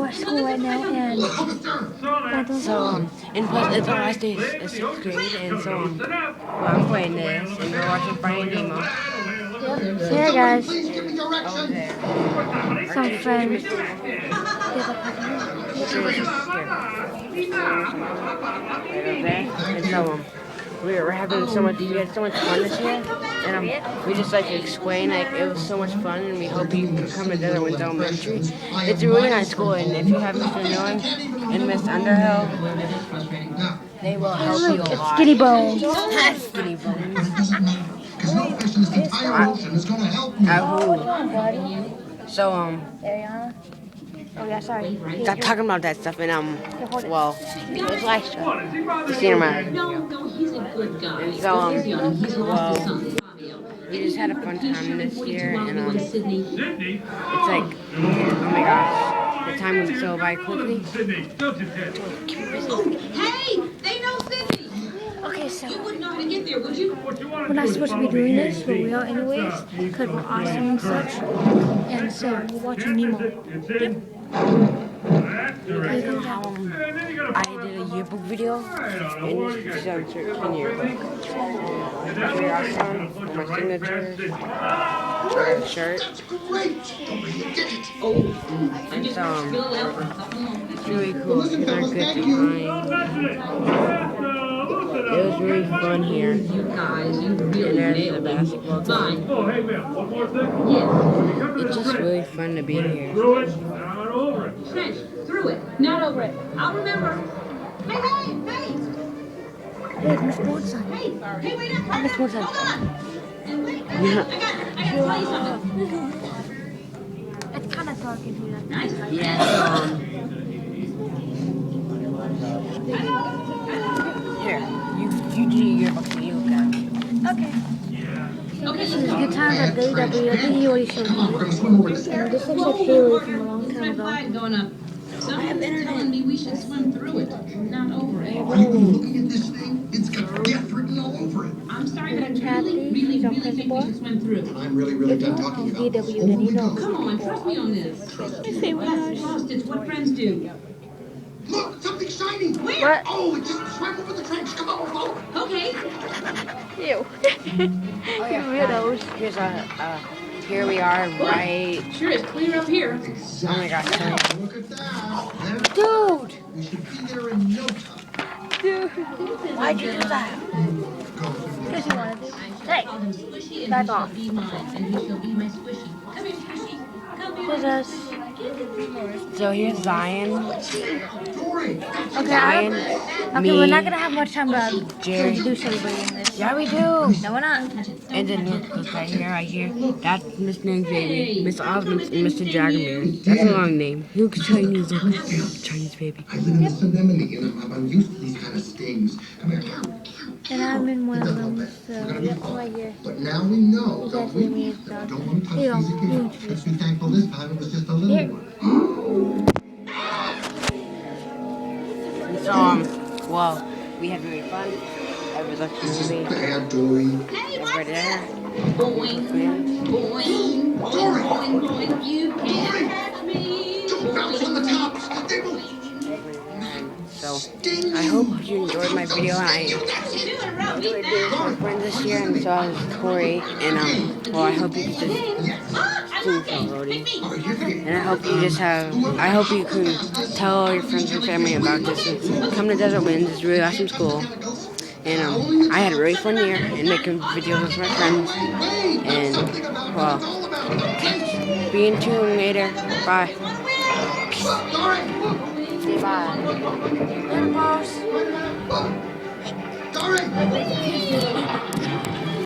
our school right now, and and plus it's our last day of 6th grade, and well, I'm playing this, and we're watching Finding Nemo. Here, guys, Over there. some friends. And so we had so much fun this year, and we just like to explain like it was so much fun, and we hope you can come to Desert Winds Elementary. It's a really nice school, and if you have Mr. Nguyen and Miss Underhill, they will help you a lot. It's Skinny Bones. Skinny Bones. Because no fish in this entire ocean is going to help you. So Ariana. Oh yeah, sorry. stop talking about that stuff, and well, it was last year. You seen him around. No, he's a good guy. And so He's lost his son. we just had a fun time this year, and Sydney. it's like, oh my gosh, the time went so by quickly. Hey, they know Sydney. Okay, so You wouldn't know how to get there, would you? we're not supposed to be doing this, but we are anyways, because we're awesome and such. And so we're watching Nemo. I did a yearbook video, and this is our 13 yearbook. Very awesome, my signatures, our shirt, and so it's really cool. It's our good time. It was really fun here. You guys, you And really there's the nailed it. basketball team. Fine. Oh, hey, man, one more thing? Yeah. It's just really fun to be here. Through it, not over it. Trench, through it, not over it. I'll remember. Hey, Where's Miss Broadside? hey, wait up. Miss Broadside. Hold on. And wait, I gotta tell you something. It's kind of dark in here. Nice. Yeah, here, you do your yearbook and you look at it. Okay. Okay, This is good times at WW. I think he already showed Come on, we're me. going to swim over this. And this looks like Haley from a long time red ago. flag going up. Someone's telling me we should swim through it, not over it. Are you looking at this thing? It's got death written all over it. I'm sorry, but I Kathy, really she's our think we principal. should swim through. And I'm really If you done don't talking know about this. VW, then you know. Come on, trust me on this. Yes, lost, it's what friends do. Look, something shiny. Where? What? Oh, it just swam over the trench. Come on, we're following. Okay. Ew. Weirdos. Here's here we are, right? Sure is clear up here. Oh my gosh, Tory. Look at that. There- Dude. We should be there in no time. Why'd you do that? Go through Because he wanted to. I Hey. shall call him Squishy, and Back he shall off. be mine, and he shall be my Squishy. Come here, Squishy. Come here. There's us. So here's Zion, Tory. Okay, Zion, okay, we're not gonna have much time to Jerry. introduce everybody in this. Yeah, we do. No, we're not. And then look right here. That's Miss Nang's baby, Miss Osmond, and Mr. Dragomir. That's a long name. He looks Chinese, like Chinese baby. I live in Yosemite and I'm used to these kind of stings. Come here. And I'm in one It of doesn't them, look so bad. We're gonna be yep, fine. right here. But now we know, He's don't actually we? me, That we dog. don't want to touch Here you these go. again. Let's be thankful this time it was just a little Here. one. So, well, we had really fun. I was watching This is the movie. bad, Dory. Hey, It's right there. Boing, boing, boing, boing. You can't catch me. Don't bounce on the tops. They will So, I hope you enjoyed my video, and I do it, Rob. really did with my friends this year, and so I was Tory, and well, I hope you just I love Roadie. games. Pick me. Oh, you're gonna And I hope you I hope you can tell all your friends and family about this. And come to Desert Winds, it's a really awesome school. And I had a really fun year in making videos with my friends. And well, be in tune later. Bye. Say bye. Dory!